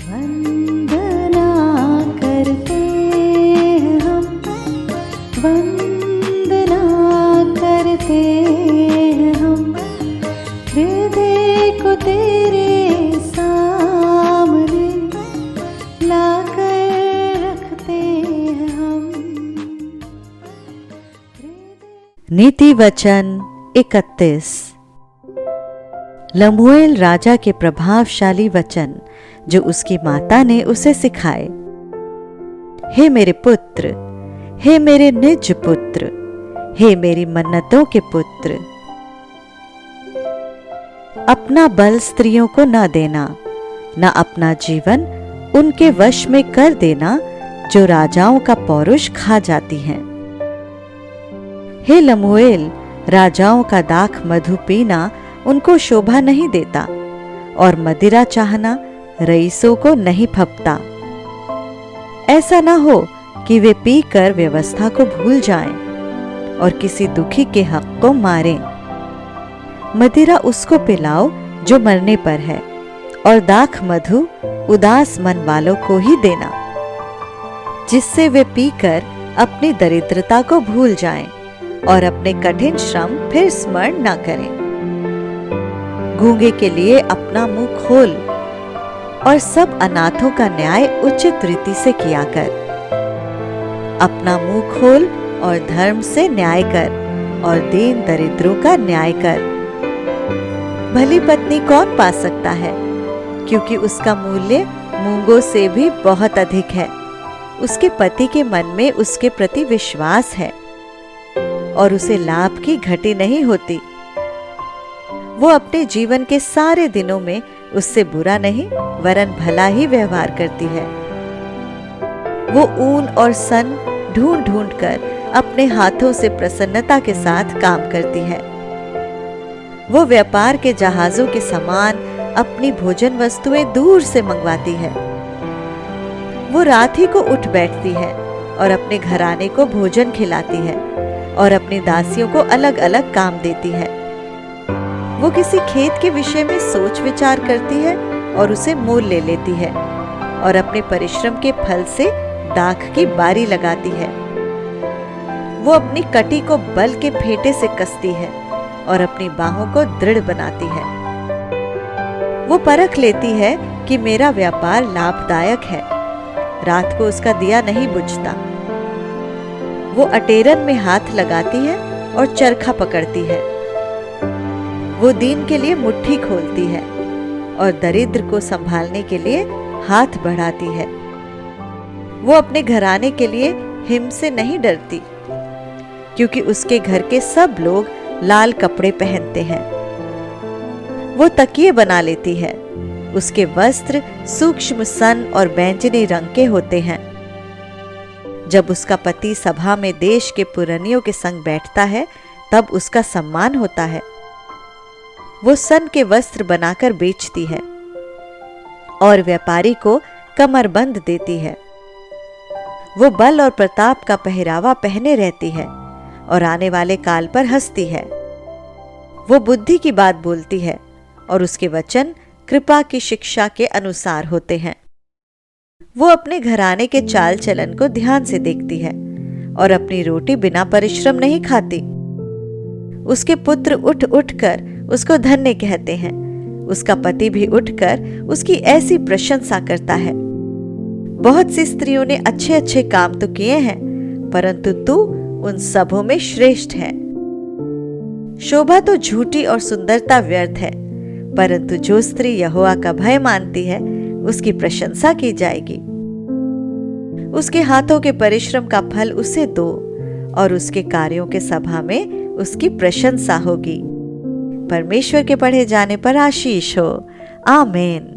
वंदना करते हैं हम, वंदना करते हैं हम, हृदय को तेरे सामने लाकर रखते हैं हम। नीति वचन 31। लमूएल राजा के प्रभावशाली वचन जो उसकी माता ने उसे सिखाए। हे मेरे पुत्र, हे मेरे निज पुत्र, हे मेरी मन्नतों के पुत्र, अपना बल स्त्रियों को न देना, न अपना जीवन उनके वश में कर देना जो राजाओं का पौरुष खा जाती हैं। हे लमूएल, राजाओं का दाख मधु पीना उनको शोभा नहीं देता, और मदिरा चाहना रईसों को नहीं फपता। ऐसा न हो कि वे पीकर व्यवस्था को भूल जाएं और किसी दुखी के हक को मारें। मदिरा उसको पिलाओ जो मरने पर है, और दाख मधु उदास मन वालों को ही देना, जिससे वे पीकर अपनी दरिद्रता को भूल जाएं और अपने कठिन श्रम फिर स्मरण न करें। गूंगे के लिए अपना मुंह खोल और सब अनाथों का न्याय उचित रीति से किया कर। अपना मुंह खोल और धर्म से न्याय कर, और दीन दरिद्रों का न्याय कर। भली पत्नी कौन पा सकता है, क्योंकि उसका मूल्य मूंगों से भी बहुत अधिक है। उसके पति के मन में उसके प्रति विश्वास है, और उसे लाभ की घटी नहीं होती। वो अपने जीवन के सारे दिनों में उससे बुरा नहीं वरन भला ही व्यवहार करती है। वो ऊन और सन ढूंढ ढूंढ कर अपने हाथों से प्रसन्नता के साथ काम करती है। वो व्यापार के जहाजों के समान अपनी भोजन वस्तुएं दूर से मंगवाती है। वो रात ही को उठ बैठती है और अपने घराने को भोजन खिलाती है, और अपनी दासियों को अलग अलग काम देती है। वो किसी खेत के विषय में सोच विचार करती है और उसे मोल ले लेती है, और अपने परिश्रम के फल से दाख की बारी लगाती है। वो अपनी कटी को बल के फेंटे से कसती है और अपनी बाहों को दृढ़ बनाती है। वो परख लेती है कि मेरा व्यापार लाभदायक है। रात को उसका दिया नहीं बुझता। वो अटेरन में हाथ लगाती है और चरखा पकड़ती है। वो दीन के लिए मुट्ठी खोलती है और दरिद्र को संभालने के लिए हाथ बढ़ाती है। वो अपने घराने के लिए हिम से नहीं डरती, क्योंकि उसके घर के सब लोग लाल कपड़े पहनते हैं। वो तकिए बना लेती है। उसके वस्त्र सूक्ष्म सन और बैंगनी रंग के होते हैं। जब उसका पति सभा में देश के पुरनियों के संग बैठता है, तब उसका सम्मान होता है। वो सन के वस्त्र बनाकर बेचती है और व्यापारी को कमरबंद देती है। वो बल और प्रताप का पहरावा पहने रहती है और आने वाले काल पर हंसती है। वो बुद्धि की बात बोलती है और उसके वचन कृपा की शिक्षा के अनुसार होते हैं। वो अपने घराने के चाल चलन को ध्यान से देखती है और अपनी रोटी बिना परिश्रम नहीं खाती। उसके पुत्र उठ उठकर उसको धन्य कहते हैं। उसका पति भी उठकर उसकी ऐसी प्रशंसा करता है। बहुत सी स्त्रियों ने अच्छे अच्छे काम तो किए हैं, परंतु तू उन सबों में श्रेष्ठ है। शोभा तो झूठी और सुंदरता व्यर्थ है, परंतु जो स्त्री यहोवा का भय मानती है उसकी प्रशंसा की जाएगी। उसके हाथों के परिश्रम का फल उसे दो, और उसके कार्यों के सभा में उसकी प्रशंसा होगी। परमेश्वर के पढ़े जाने पर आशीष हो। आमीन।